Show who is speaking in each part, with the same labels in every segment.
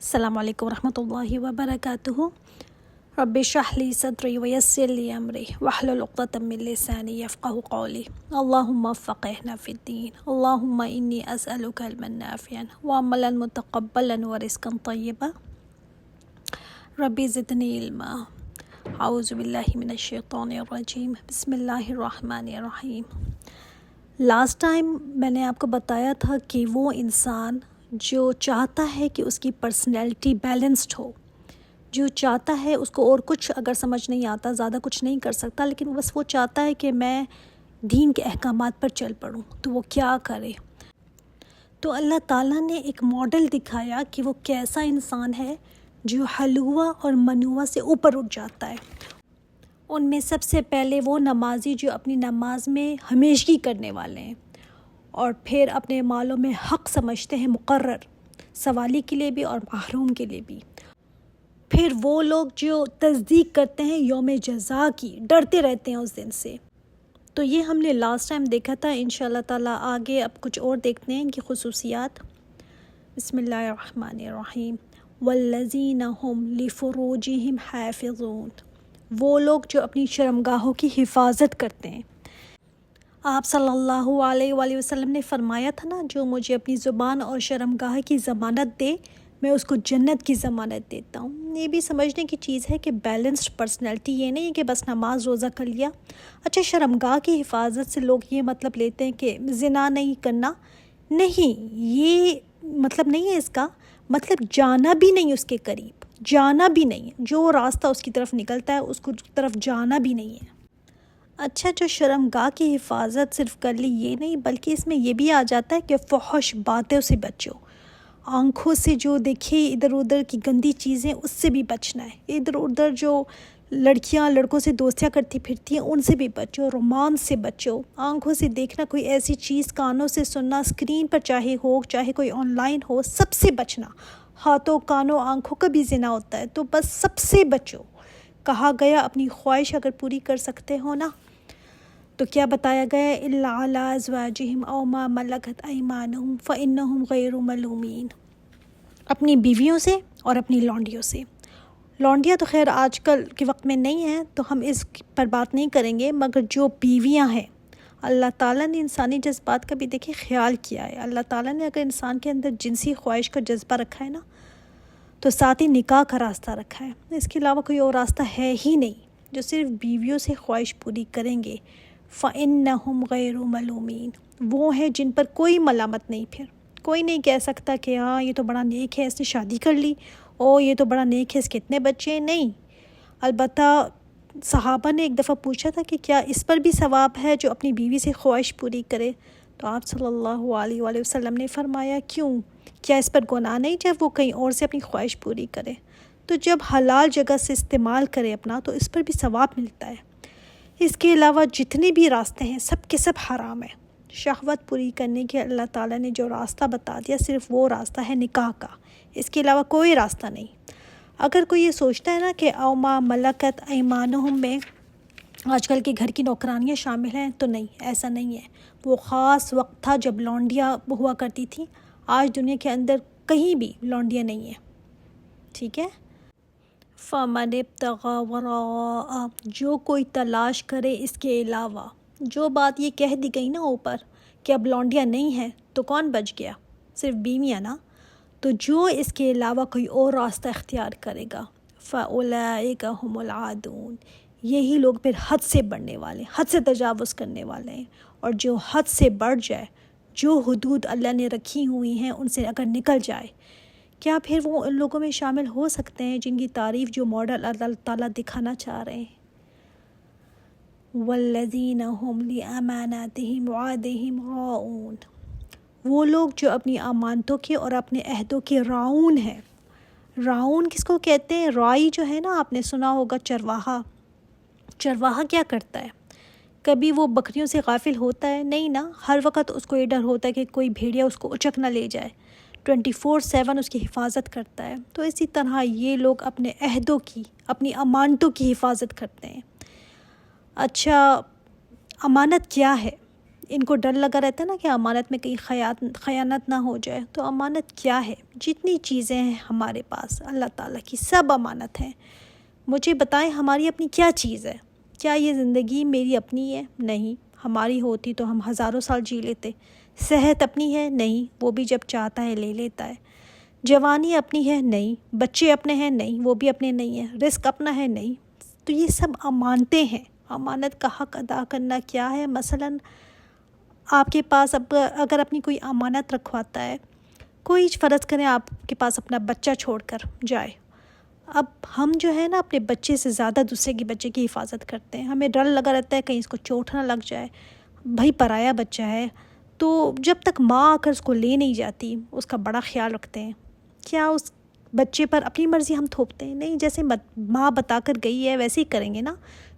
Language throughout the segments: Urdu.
Speaker 1: السلام علیکم ورحمۃ اللہ وبرکاتہ۔ رب اشرح لی صدری ویسر لی امری واحلل عقدۃ من لسانی یفقهوا قولی۔ اللہم فقہنا فی الدین، اللہم انی اسألک علما نافعا وعملا متقبلا ورزقا طیبا، رب زدنی علما۔ اعوذ باللہ من الشیطان الرجیم، بسم اللہ الرحمن الرحیم۔ لاسٹ ٹائم میں نے آپ کو بتایا تھا کہ وہ انسان جو چاہتا ہے کہ اس کی پرسنالٹی بیلنسڈ ہو، جو چاہتا ہے اس کو اور کچھ اگر سمجھ نہیں آتا، زیادہ کچھ نہیں کر سکتا، لیکن بس وہ چاہتا ہے کہ میں دین کے احکامات پر چل پڑوں، تو وہ کیا کرے؟ تو اللہ تعالیٰ نے ایک ماڈل دکھایا کہ وہ کیسا انسان ہے جو حلوہ اور منوہ سے اوپر اٹھ جاتا ہے۔ ان میں سب سے پہلے وہ نمازی جو اپنی نماز میں ہمیشگی کرنے والے ہیں اور پھر اپنے مالوں میں حق سمجھتے ہیں، مقرر، سوالی کے لیے بھی اور محروم کے لیے بھی۔ پھر وہ لوگ جو تصدیق کرتے ہیں یوم جزا کی، ڈرتے رہتے ہیں اس دن سے۔ تو یہ ہم نے لاسٹ ٹائم دیکھا تھا۔ انشاءاللہ تعالیٰ آگے اب کچھ اور دیکھتے ہیں ان کی خصوصیات۔ بسم اللہ الرحمن الرحیم۔ والذین هم لفروجہم حافظون، وہ لوگ جو اپنی شرمگاہوں کی حفاظت کرتے ہیں۔ آپ صلی اللہ علیہ وآلہ وسلم نے فرمایا تھا نا، جو مجھے اپنی زبان اور شرمگاہ کی ضمانت دے، میں اس کو جنت کی ضمانت دیتا ہوں۔ یہ بھی سمجھنے کی چیز ہے کہ بیلنسڈ پرسنالٹی یہ نہیں ہے کہ بس نماز روزہ کر لیا۔ اچھا، شرمگاہ کی حفاظت سے لوگ یہ مطلب لیتے ہیں کہ زنا نہیں کرنا، نہیں، یہ مطلب نہیں ہے اس کا۔ مطلب جانا بھی نہیں اس کے قریب، جانا بھی نہیں، جو راستہ اس کی طرف نکلتا ہے اس کو طرف جانا بھی نہیں ہے۔ اچھا، جو شرمگاہ کی حفاظت صرف کر لی یہ نہیں، بلکہ اس میں یہ بھی آ جاتا ہے کہ فحش باتوں سے بچو، آنکھوں سے جو دیکھے ادھر ادھر کی گندی چیزیں اس سے بھی بچنا ہے، ادھر ادھر جو لڑکیاں لڑکوں سے دوستیاں کرتی پھرتی ہیں ان سے بھی بچو، رومانس سے بچو، آنکھوں سے دیکھنا کوئی ایسی چیز، کانوں سے سننا، اسکرین پر چاہے ہو چاہے کوئی آن لائن ہو، سب سے بچنا۔ ہاتھوں کانوں آنکھوں کا بھی زنا ہوتا ہے، تو بس سب سے بچو۔ کہا گیا اپنی خواہش اگر پوری کر سکتے ہو نا، تو کیا بتایا گیا؟ الا علی ازواجہم او ما ملکت ایمانہم فانہم غیر ملومین، اپنی بیویوں سے اور اپنی لونڈیوں سے۔ لونڈیاں تو خیر آج کل کے وقت میں نہیں ہیں تو ہم اس پر بات نہیں کریں گے، مگر جو بیویاں ہیں، اللہ تعالیٰ نے انسانی جذبات کا بھی دیکھیں خیال کیا ہے۔ اللہ تعالیٰ نے اگر انسان کے اندر جنسی خواہش کا جذبہ رکھا ہے نا، تو ساتھ ہی نکاح کا راستہ رکھا ہے، اس کے علاوہ کوئی اور راستہ ہے ہی نہیں۔ جو صرف بیویوں سے خواہش پوری کریں گے، فَإِنَّهُمْ غَيْرُ مَلُومِينَ، وہ ہیں جن پر کوئی ملامت نہیں۔ پھر کوئی نہیں کہہ سکتا کہ ہاں یہ تو بڑا نیک ہے، اس نے شادی کر لی، او یہ تو بڑا نیک ہے، اس کے اتنے بچے ہیں، نہیں۔ البتہ صحابہ نے ایک دفعہ پوچھا تھا کہ کیا اس پر بھی ثواب ہے جو اپنی بیوی سے خواہش پوری کرے؟ تو آپ صلی اللہ علیہ وآلہ وسلم نے فرمایا کیوں، کیا اس پر گناہ نہیں جب وہ کہیں اور سے اپنی خواہش پوری کرے؟ تو جب حلال جگہ سے استعمال کرے اپنا تو اس پر بھی ثواب ملتا ہے۔ اس کے علاوہ جتنے بھی راستے ہیں سب کے سب حرام ہیں۔ شہوت پوری کرنے کے اللہ تعالیٰ نے جو راستہ بتا دیا صرف وہ راستہ ہے نکاح کا، اس کے علاوہ کوئی راستہ نہیں۔ اگر کوئی یہ سوچتا ہے نا کہ او ما ملکت ایمانہم میں آج کل کے گھر کی نوکرانیاں شامل ہیں، تو نہیں، ایسا نہیں ہے۔ وہ خاص وقت تھا جب لونڈیاں ہوا کرتی تھیں، آج دنیا کے اندر کہیں بھی لونڈیاں نہیں ہیں، ٹھیک ہے؟ فَمَنِ ابْتَغَىٰ وَرَاءَ، جو کوئی تلاش کرے اس کے علاوہ، جو بات یہ کہہ دی گئی نا اوپر کہ اب لونڈیاں نہیں ہیں، تو کون بچ گیا؟ صرف بیویاں نا۔ تو جو اس کے علاوہ کوئی اور راستہ اختیار کرے گا، فَأُولَٰئِكَ هُمُ الْعَادُونَ، یہی لوگ پھر حد سے بڑھنے والے، حد سے تجاوز کرنے والے ہیں۔ اور جو حد سے بڑھ جائے، جو حدود اللہ نے رکھی ہوئی ہیں ان سے اگر نکل جائے، کیا پھر وہ ان لوگوں میں شامل ہو سکتے ہیں جن کی تعریف جو ماڈل اللہ تعالیٰ دکھانا چاہ رہے ہیں؟ والذین هم لأماناتہم وعہدہم راعون، وہ لوگ جو اپنی امانتوں کے اور اپنے عہدوں کے راعون ہیں۔ راعون کس کو کہتے ہیں؟ رائی جو ہے نا، آپ نے سنا ہوگا چرواہا۔ چرواہا کیا کرتا ہے؟ کبھی وہ بکریوں سے غافل ہوتا ہے؟ نہیں نا، ہر وقت اس کو یہ ڈر ہوتا ہے کہ کوئی بھیڑیا اس کو اچک نہ لے جائے، 24/7 اس کی حفاظت کرتا ہے۔ تو اسی طرح یہ لوگ اپنے عہدوں کی، اپنی امانتوں کی حفاظت کرتے ہیں۔ اچھا، امانت کیا ہے؟ ان کو ڈر لگا رہتا ہے نا کہ امانت میں کہیں خیانت نہ ہو جائے. تو امانت کیا ہے؟ جتنی چیزیں ہیں ہمارے پاس اللہ تعالیٰ کی سب امانت ہیں. مجھے بتائیں ہماری اپنی کیا چیز ہے؟ کیا یہ زندگی میری اپنی ہے؟ نہیں. ہماری ہوتی تو ہم ہزاروں سال جی لیتے. صحت اپنی ہے؟ نہیں. وہ بھی جب چاہتا ہے لے لیتا ہے. جوانی اپنی ہے؟ نہیں. بچے اپنے ہیں؟ نہیں. وہ بھی اپنے نہیں ہیں. رزق اپنا ہے؟ نہیں. تو یہ سب امانتیں ہیں. امانت کا حق ادا کرنا کیا ہے؟ مثلاً آپ کے پاس اب اگر اپنی کوئی امانت رکھواتا ہے، کوئی فرض کریں آپ کے پاس اپنا بچہ چھوڑ کر جائے. اب ہم جو ہے نا اپنے بچے سے زیادہ دوسرے کے بچے کی حفاظت کرتے ہیں. ہمیں ڈر لگا رہتا ہے کہیں اس کو چوٹ نہ لگ جائے. بھائی پرایا بچہ ہے تو جب تک ماں آ کر اس کو لے نہیں جاتی اس کا بڑا خیال رکھتے ہیں. کیا اس بچے پر اپنی مرضی ہم تھوپتے ہیں؟ نہیں. جیسے ماں بتا کر گئی ہے ویسے ہی کریں گے نا.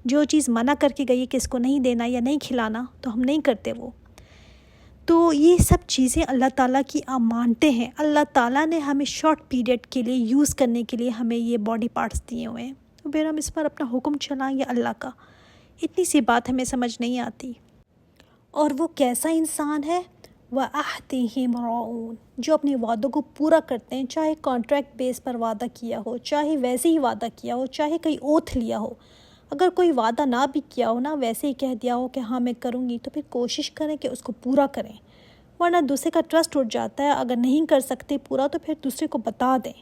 Speaker 1: جو چیز منع کر کے گئی ہے کہ اس کو نہیں دینا یا نہیں کھلانا تو ہم نہیں کرتے وہ. تو یہ سب چیزیں اللہ تعالیٰ کی امانتیں ہیں. اللہ تعالیٰ نے ہمیں شارٹ پیریڈ کے لیے یوز کرنے کے لیے ہمیں یہ باڈی پارٹس دیے ہوئے ہیں. تو پھر ہم اس پر اپنا حکم چلائیں یا اللہ کا. اتنی سی بات ہمیں سمجھ نہیں آتی. اور وہ کیسا انسان ہے؟ وَأَحْدِهِمْ رَاعُونَ، جو اپنے وعدوں کو پورا کرتے ہیں، چاہے کانٹریکٹ بیس پر وعدہ کیا ہو، چاہے ویسے ہی وعدہ کیا ہو، چاہے کہیں اوتھ لیا ہو. اگر کوئی وعدہ نہ بھی کیا ہو نا، ویسے ہی کہہ دیا ہو کہ ہاں میں کروں گی، تو پھر کوشش کریں کہ اس کو پورا کریں. ورنہ دوسرے کا ٹرسٹ اٹھ جاتا ہے. اگر نہیں کر سکتے پورا تو پھر دوسرے کو بتا دیں.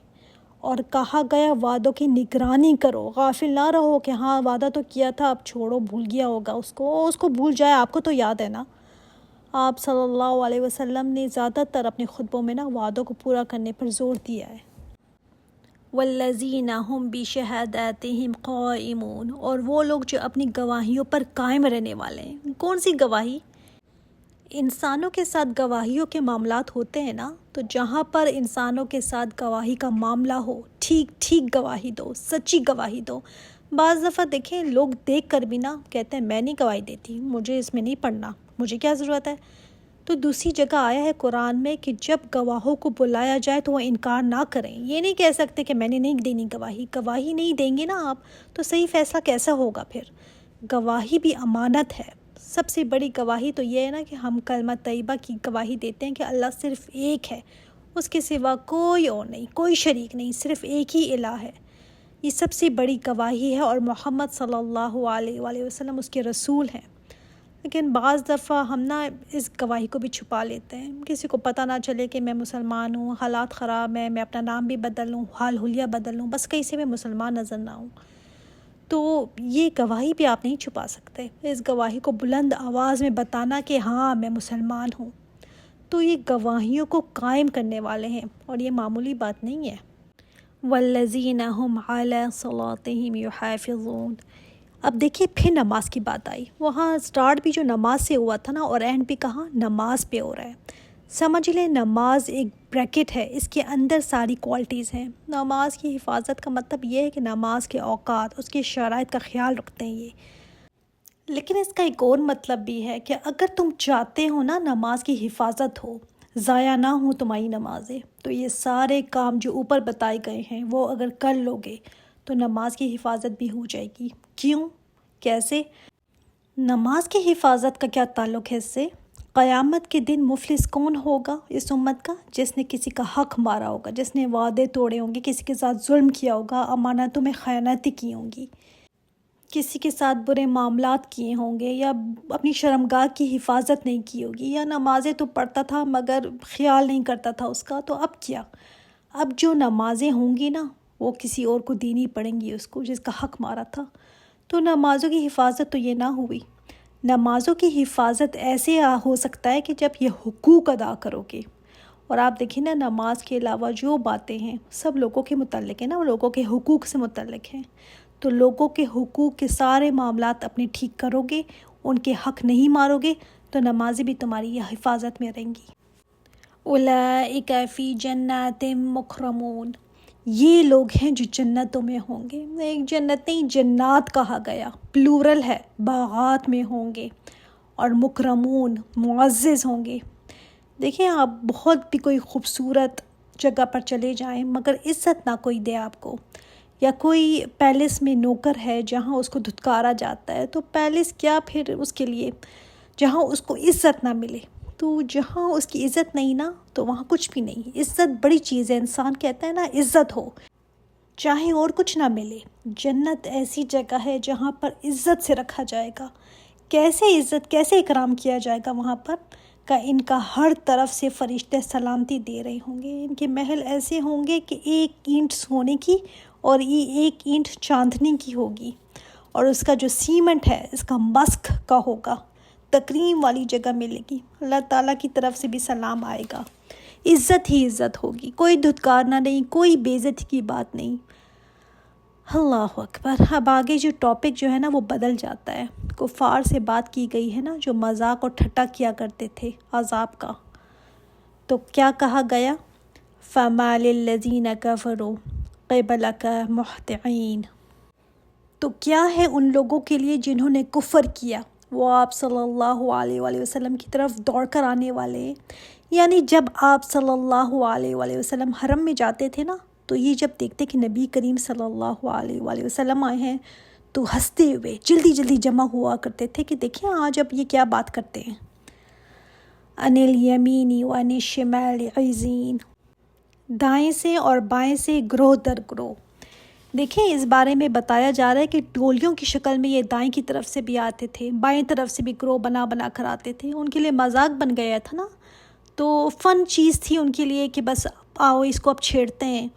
Speaker 1: اور کہا گیا وعدوں کی نگرانی کرو. غافل نہ رہو کہ ہاں وعدہ تو کیا تھا اب چھوڑو، بھول گیا ہوگا اس کو بھول جائے. آپ کو تو یاد ہے نا. آپ صلی اللہ علیہ وسلم نے زیادہ تر اپنے خطبوں میں نا وعدوں کو پورا کرنے پر زور دیا ہے. وَالَّذِينَ هُمْ بِشَهَادَاتِهِمْ قَائِمُونَ، اور وہ لوگ جو اپنی گواہیوں پر قائم رہنے والے ہیں. کون سی گواہی؟ انسانوں کے ساتھ گواہیوں کے معاملات ہوتے ہیں نا، تو جہاں پر انسانوں کے ساتھ گواہی کا معاملہ ہو، ٹھیک گواہی دو، سچی گواہی دو. بعض دفعہ دیکھیں لوگ دیکھ کر بھی نا کہتے ہیں میں نہیں گواہی دیتی، مجھے اس میں نہیں پڑھنا، مجھے کیا ضرورت ہے. تو دوسری جگہ آیا ہے قرآن میں کہ جب گواہوں کو بلایا جائے تو وہ انکار نہ کریں. یہ نہیں کہہ سکتے کہ میں نے نہیں دینی گواہی نہیں دیں گے نا آپ تو صحیح فیصلہ کیسا ہوگا پھر. گواہی بھی امانت ہے. سب سے بڑی گواہی تو یہ ہے نا کہ ہم کلمہ طیبہ کی گواہی دیتے ہیں کہ اللہ صرف ایک ہے، اس کے سوا کوئی اور نہیں، کوئی شریک نہیں، صرف ایک ہی الہ ہے. یہ سب سے بڑی گواہی ہے اور محمد صلی اللہ علیہ وآلہ وسلم اس کے رسول ہیں. لیکن بعض دفعہ ہم نا اس گواہی کو بھی چھپا لیتے ہیں. کسی کو پتہ نہ چلے کہ میں مسلمان ہوں، حالات خراب ہیں، میں اپنا نام بھی بدل لوں، حال حلیہ بدل لوں، بس کہیں سے میں مسلمان نظر نہ ہوں. تو یہ گواہی بھی آپ نہیں چھپا سکتے. اس گواہی کو بلند آواز میں بتانا کہ ہاں میں مسلمان ہوں. تو یہ گواہیوں کو قائم کرنے والے ہیں اور یہ معمولی بات نہیں ہے. وَالَّذِينَ هُمْ عَلَىٰ صَلَاتِهِمْ يُحَافِظُونَ. اب دیکھیے پھر نماز کی بات آئی. وہاں سٹارٹ بھی جو نماز سے ہوا تھا نا اور اینڈ بھی کہاں نماز پہ ہو رہا ہے. سمجھ لیں نماز ایک بریکٹ ہے، اس کے اندر ساری کوالٹیز ہیں. نماز کی حفاظت کا مطلب یہ ہے کہ نماز کے اوقات، اس کی شرائط کا خیال رکھتے ہیں یہ. لیکن اس کا ایک اور مطلب بھی ہے کہ اگر تم چاہتے ہو نا نماز کی حفاظت ہو، ضائع نہ ہو تمہاری نمازیں، تو یہ سارے کام جو اوپر بتائے گئے ہیں وہ اگر کر لوگے تو نماز کی حفاظت بھی ہو جائے گی. کیوں؟ کیسے؟ نماز کی حفاظت کا کیا تعلق ہے اس سے؟ قیامت کے دن مفلس کون ہوگا اس امت کا؟ جس نے کسی کا حق مارا ہوگا، جس نے وعدے توڑے ہوں گے، کسی کے ساتھ ظلم کیا ہوگا، امانتوں میں خیانتیں کی ہوں گی، کسی کے ساتھ برے معاملات کیے ہوں گے، یا اپنی شرمگاہ کی حفاظت نہیں کی ہوگی، یا نمازیں تو پڑھتا تھا مگر خیال نہیں کرتا تھا اس کا. تو اب کیا؟ اب جو نمازیں ہوں گی نا وہ کسی اور کو دینی پڑیں گی، اس کو جس کا حق مارا تھا. تو نمازوں کی حفاظت تو یہ نہ ہوئی. نمازوں کی حفاظت ایسے ہو سکتا ہے کہ جب یہ حقوق ادا کرو گے. اور آپ دیکھیں نا نماز کے علاوہ جو باتیں ہیں سب لوگوں کے متعلق ہیں نا، وہ لوگوں کے حقوق سے متعلق ہیں. تو لوگوں کے حقوق کے سارے معاملات اپنے ٹھیک کرو گے، ان کے حق نہیں مارو گے، تو نمازیں بھی تمہاری حفاظت میں رہیں گی. اولئک فی جنات مکرمون. یہ لوگ ہیں جو جنتوں میں ہوں گے. ایک جنت نہیں، جنات کہا گیا، پلورل ہے، باغات میں ہوں گے. اور مکرمون، معزز ہوں گے. دیکھیں آپ بہت بھی کوئی خوبصورت جگہ پر چلے جائیں مگر عزت نہ کوئی دے آپ کو، یا کوئی پیلس میں نوکر ہے جہاں اس کو دھتکارا جاتا ہے، تو پیلس کیا پھر اس کے لیے. جہاں اس کو عزت نہ ملے. تو جہاں اس کی عزت نہیں نا تو وہاں کچھ بھی نہیں. عزت بڑی چیز ہے. انسان کہتا ہے نا عزت ہو چاہے اور کچھ نہ ملے. جنت ایسی جگہ ہے جہاں پر عزت سے رکھا جائے گا. کیسے عزت کیسے اکرام کیا جائے گا وہاں پر کہ ان کا ہر طرف سے فرشتے سلامتی دے رہے ہوں گے. ان کے محل ایسے ہوں گے کہ ایک اینٹ سونے کی اور یہ ایک اینٹ چاندنی کی ہوگی. اور اس کا جو سیمنٹ ہے اس کا مسک کا ہوگا. تکریم والی جگہ ملے گی. اللہ تعالیٰ کی طرف سے بھی سلام آئے گا. عزت ہی عزت ہوگی. کوئی دھتکارنا نہیں, کوئی بے عزتی کی بات نہیں. اللہ اکبر. اب آگے جو ٹاپک جو ہے نا وہ بدل جاتا ہے. کفار سے بات کی گئی ہے نا جو مذاق اور ٹھٹا کیا کرتے تھے عذاب کا. تو کیا کہا گیا؟ فَمَا لِلَّذِينَ كَفَرُوا قِبَلَكَ مُهْطِعِينَ. تو کیا ہے ان لوگوں کے لیے جنہوں نے کفر کیا, وہ آپ صلی اللہ علیہ وآلہ وسلم کی طرف دوڑ کر آنے والے ہیں. یعنی جب آپ صلی اللہ علیہ وآلہ وسلم حرم میں جاتے تھے نا تو یہ جب دیکھتے کہ نبی کریم صلی اللہ علیہ وآلہ وسلم آئے ہیں تو ہنستے ہوئے جلدی جلدی جمع ہوا کرتے تھے کہ دیکھیں آج اب یہ کیا بات کرتے ہیں. عن الیمین وعن الشمال عزین. دائیں سے اور بائیں سے گروہ در گروہ. دیکھیں اس بارے میں بتایا جا رہا ہے کہ ٹولیوں کی شکل میں یہ دائیں کی طرف سے بھی آتے تھے, بائیں طرف سے بھی گروہ بنا بنا کر آتے تھے. ان کے لیے مذاق بن گیا تھا نا, تو فن چیز تھی ان کے لیے کہ بس آؤ اس کو اب چھیڑتے ہیں.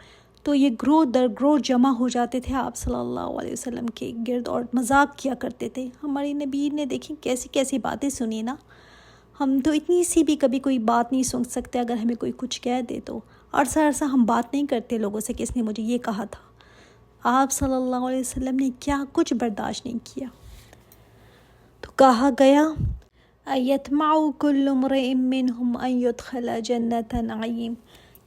Speaker 1: تو یہ گروہ در گروہ جمع ہو جاتے تھے آپ صلی اللہ علیہ وسلم کے گرد اور مذاق کیا کرتے تھے. ہماری نبی نے دیکھیں کیسی کیسی باتیں سنی نا. ہم تو اتنی سی بھی کبھی کوئی بات نہیں سن سکتے. اگر ہمیں کوئی کچھ کہہ دے تو عرصہ ہم بات نہیں کرتے لوگوں سے کہ اس نے مجھے یہ کہا تھا. آپ صلی اللہ علیہ وسلم نے کیا کچھ برداشت نہیں کیا. تو کہا گیا ایطمع کل امرئ منہم ان یدخل جنت نعیم.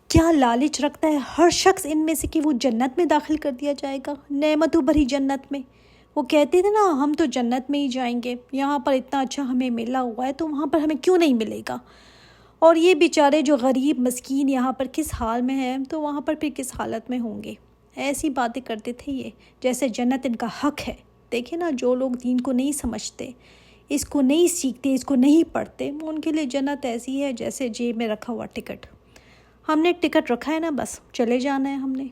Speaker 1: کیا لالچ رکھتا ہے ہر شخص ان میں سے کہ وہ جنت میں داخل کر دیا جائے گا, نعمتوں بھری جنت میں. وہ کہتے تھے نا ہم تو جنت میں ہی جائیں گے, یہاں پر اتنا اچھا ہمیں ملا ہوا ہے تو وہاں پر ہمیں کیوں نہیں ملے گا. اور یہ بیچارے جو غریب مسکین یہاں پر کس حال میں ہیں تو وہاں پر پھر کس حالت میں ہوں گے. ایسی باتیں کرتے تھے یہ جیسے جنت ان کا حق ہے. دیکھیں نا جو لوگ دین کو نہیں سمجھتے, اس کو نہیں سیکھتے, اس کو نہیں پڑھتے, ان کے لیے جنت ایسی ہے جیسے جیب میں رکھا ہوا ٹکٹ. ہم نے ٹکٹ رکھا ہے نا بس چلے جانا ہے ہم نے.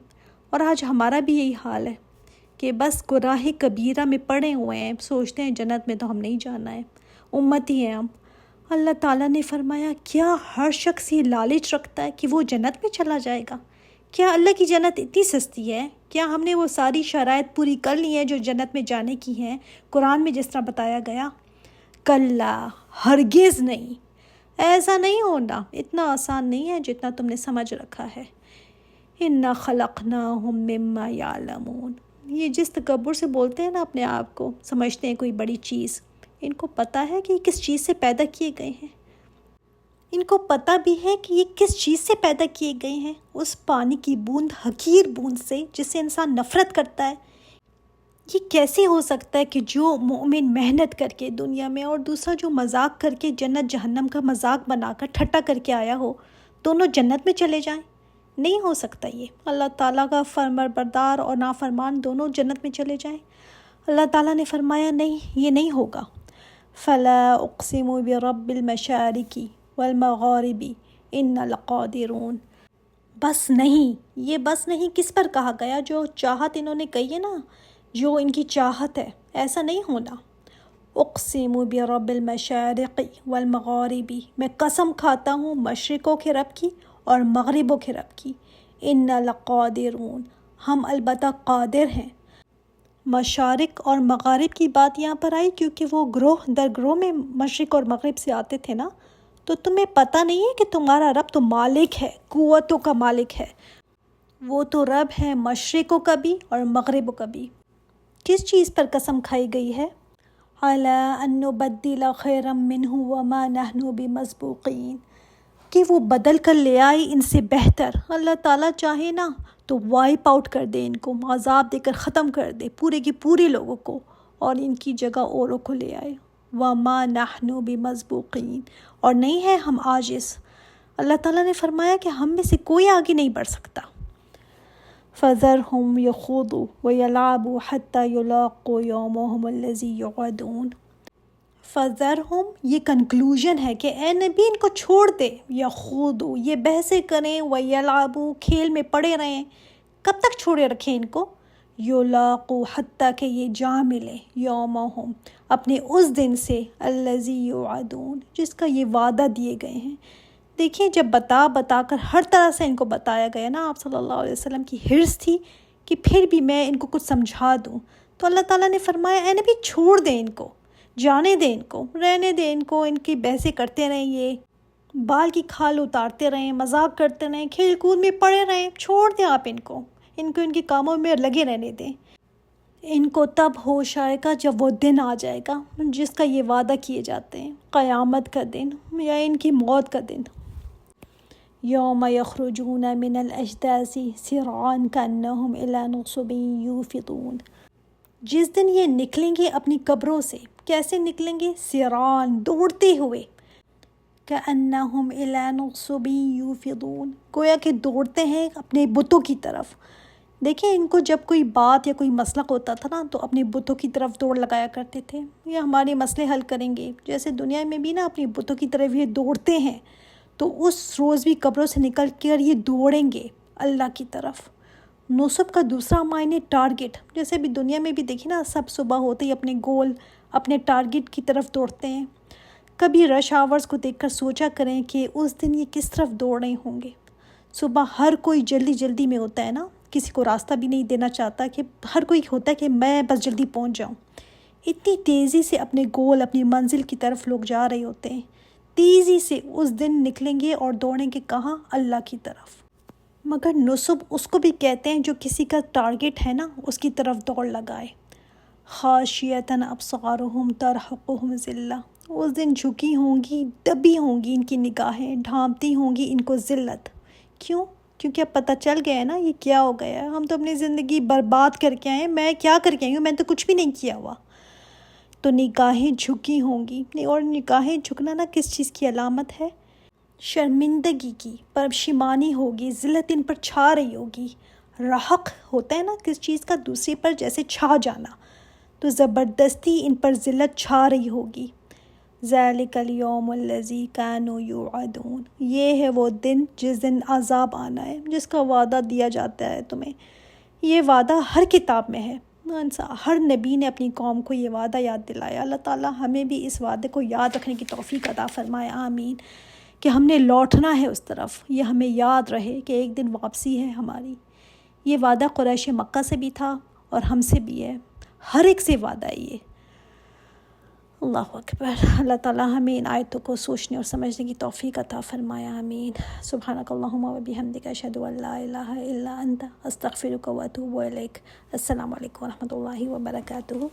Speaker 1: اور آج ہمارا بھی یہی حال ہے کہ بس گناہ کبیرہ میں پڑے ہوئے ہیں, سوچتے ہیں جنت میں تو ہم نہیں جانا ہے, امتی ہیں ہم. اللہ تعالیٰ نے فرمایا کیا ہر شخص یہ لالچ رکھتا ہے کہ وہ جنت میں چلا جائے گا؟ کیا اللہ کی جنت اتنی سستی ہے؟ کیا ہم نے وہ ساری شرائط پوری کر لی ہیں جو جنت میں جانے کی ہیں قرآن میں جس طرح بتایا گیا؟ کلا, ہرگز نہیں. ایسا نہیں ہونا, اتنا آسان نہیں ہے جتنا تم نے سمجھ رکھا ہے. انا خلقناہم مما یعلمون. یہ جس تکبر سے بولتے ہیں نا اپنے آپ کو, سمجھتے ہیں کوئی بڑی چیز, ان کو پتہ ہے کہ یہ کس چیز سے پیدا کیے گئے ہیں. ان کو پتہ بھی ہے کہ یہ کس چیز سے پیدا کیے گئے ہیں. اس پانی کی بوند, حقیر بوند سے جس سے انسان نفرت کرتا ہے. یہ کیسے ہو سکتا ہے کہ جو مومن محنت کر کے دنیا میں اور دوسرا جو مذاق کر کے جنت جہنم کا مذاق بنا کر ٹھٹا کر کے آیا ہو, دونوں جنت میں چلے جائیں؟ نہیں ہو سکتا. یہ اللہ تعالیٰ کا فرمانبردار اور نافرمان دونوں جنت میں چلے جائیں. اللہ تعالیٰ نے فرمایا نہیں, یہ نہیں ہوگا. فلا اقسم برب المشارق والمغارب انا لقادرون. بس نہیں, یہ بس نہیں کس پر کہا گیا؟ جو چاہت انہوں نے کہی ہے نا, جو ان کی چاہت ہے, ایسا نہیں ہونا. اقسم برب المشارق والمغارب, میں قسم کھاتا ہوں مشرقوں کے رب کی اور مغربوں کے رب کی. انا لقادرون, ہم البتہ قادر ہیں. مشارق اور مغارب کی بات یہاں پر آئی کیونکہ وہ گروہ در گروہ میں مشرق اور مغرب سے آتے تھے نا. تو تمہیں پتہ نہیں ہے کہ تمہارا رب تو مالک ہے, قوتوں کا مالک ہے. وہ تو رب ہے مشرقوں کا بھی اور مغربوں کا بھی. کس چیز پر قسم کھائی گئی ہے؟ عَلَىٰ أَن نُبَدِّلَ خَيْرًا مِّنْهُ وَمَا نَحْنُ بِمَسْبُوقِينَ, کہ وہ بدل کر لے آئی ان سے بہتر. اللہ تعالیٰ چاہے نا تو وائپ آؤٹ کر دے, ان کو عذاب دے کر ختم کر دے پورے کی پورے لوگوں کو, اور ان کی جگہ اوروں کو لے آئے. وَمَا نَحْنُ بِمَسْبُوقِينَ, اور نہیں ہے ہم عاجز. اللہ تعالیٰ نے فرمایا کہ ہم میں سے کوئی آگے نہیں بڑھ سکتا. فَذَرْهُمْ يَخُوضُوا وَيَلْعَبُوا حَتَّى يُلَاقُوا يَوْمَهُمُ الَّذِي يُوعَدُونَ. فذرہم، یہ کنکلوژن ہے کہ اے نبی ان کو چھوڑ دے، یخوضوا، یہ بحثیں کریں، ویلعبوا، کھیل میں پڑے رہیں. کب تک چھوڑے رکھیں ان کو؟ یلاقوا، حتیٰ کہ یہ جا ملے، یومہم، اپنے اس دن سے، الذی یوعدون، جس کا یہ وعدہ دیے گئے ہیں. دیکھیں جب بتا کر ہر طرح سے ان کو بتایا گیا نا، آپ صلی اللہ علیہ وسلم کی حرص تھی کہ پھر بھی میں ان کو کچھ سمجھا دوں، تو اللہ تعالیٰ نے فرمایا اے نبی چھوڑ دیں ان کو، جانے دیں ان کو، رہنے دیں ان کو، ان کی بحثیں کرتے رہیں، یہ بال کی کھال اتارتے رہیں، مذاق کرتے رہیں، کھیل کود میں پڑے رہیں. چھوڑ دیں آپ ان کو ان کے کاموں میں لگے رہنے دیں. ان کو تب ہوش آئے گا جب وہ دن آ جائے گا جس کا یہ وعدہ کیے جاتے ہیں، قیامت کا دن یا ان کی موت کا دن. یوم یخرجون من الاجداث سرعا کانہم الی نصب یوفضون، جس دن یہ نکلیں گے اپنی قبروں سے. کیسے نکلیں گے؟ سرعان، دوڑتے ہوئے. کانہم الی نصب یوفضون، گویا کہ دوڑتے ہیں اپنے بتوں کی طرف. دیکھیں ان کو جب کوئی بات یا کوئی مسئلہ ہوتا تھا نا تو اپنے بتوں کی طرف دوڑ لگایا کرتے تھے، یہ ہمارے مسئلے حل کریں گے. جیسے دنیا میں بھی نا اپنی بتوں کی طرف یہ دوڑتے ہیں، تو اس روز بھی قبروں سے نکل کر یہ دوڑیں گے اللہ کی طرف. نصب کا دوسرا معنی ٹارگٹ. جیسے بھی دنیا میں بھی دیکھیں نا، سب صبح ہوتے ہی اپنے گول، اپنے ٹارگٹ کی طرف دوڑتے ہیں. کبھی رش آورز کو دیکھ کر سوچا کریں کہ اس دن یہ کس طرف دوڑ رہے ہوں گے. صبح ہر کوئی جلدی میں ہوتا ہے نا، کسی کو راستہ بھی نہیں دینا چاہتا، کہ ہر کوئی ہوتا ہے کہ میں بس جلدی پہنچ جاؤں. اتنی تیزی سے اپنے گول، اپنی منزل کی طرف لوگ جا رہے ہوتے ہیں. تیزی سے اس دن نکلیں گے اور دوڑیں گے کہاں؟ اللہ کی طرف. مگر نصب اس کو بھی کہتے ہیں جو کسی کا ٹارگٹ ہے نا اس کی طرف دوڑ لگائے. خاشیۃ ابصارہم ترہقہم ذلہ، اس دن جھکی ہوں گی، دبی ہوں گی ان کی نگاہیں، ڈھانپتی ہوں گی ان کو ذلت. کیوں؟ کیونکہ اب پتہ چل گیا ہے نا یہ کیا ہو گیا ہے. ہم تو اپنی زندگی برباد کر کے آئے ہیں، میں کیا کر کے آئی ہوں؟ میں تو کچھ بھی نہیں کیا ہوا. تو نگاہیں جھکی ہوں گی. اور نگاہیں جھکنا نا کس چیز کی علامت ہے؟ شرمندگی کی، پشیمانی ہوگی، ذلت ان پر چھا رہی ہوگی. رحق ہوتا ہے نا کس چیز کا دوسرے پر جیسے چھا جانا، تو زبردستی ان پر ذلت چھا رہی ہوگی. ذالک الیوم الذی کانوا یوعدون، یہ ہے وہ دن جس دن عذاب آنا ہے، جس کا وعدہ دیا جاتا ہے تمہیں. یہ وعدہ ہر کتاب میں ہے، ہر نبی نے اپنی قوم کو یہ وعدہ یاد دلایا. اللہ تعالیٰ ہمیں بھی اس وعدے کو یاد رکھنے کی توفیق عطا فرمائے، آمین. کہ ہم نے لوٹنا ہے اس طرف، یہ ہمیں یاد رہے کہ ایک دن واپسی ہے ہماری. یہ وعدہ قریش مکہ سے بھی تھا اور ہم سے بھی ہے، ہر ایک سے وعدہ ہے یہ. اللہ اکبر. اللہ تعالیٰ ہمیں ان آیتوں کو سوچنے اور سمجھنے کی توفیق عطا فرمائے، آمین. سبحانک اللہم و بحمدک، اشہد ان لا الہ الا انت، استغفرک و اتوب الیک. السلام علیکم و رحمۃ اللہ وبرکاتہ.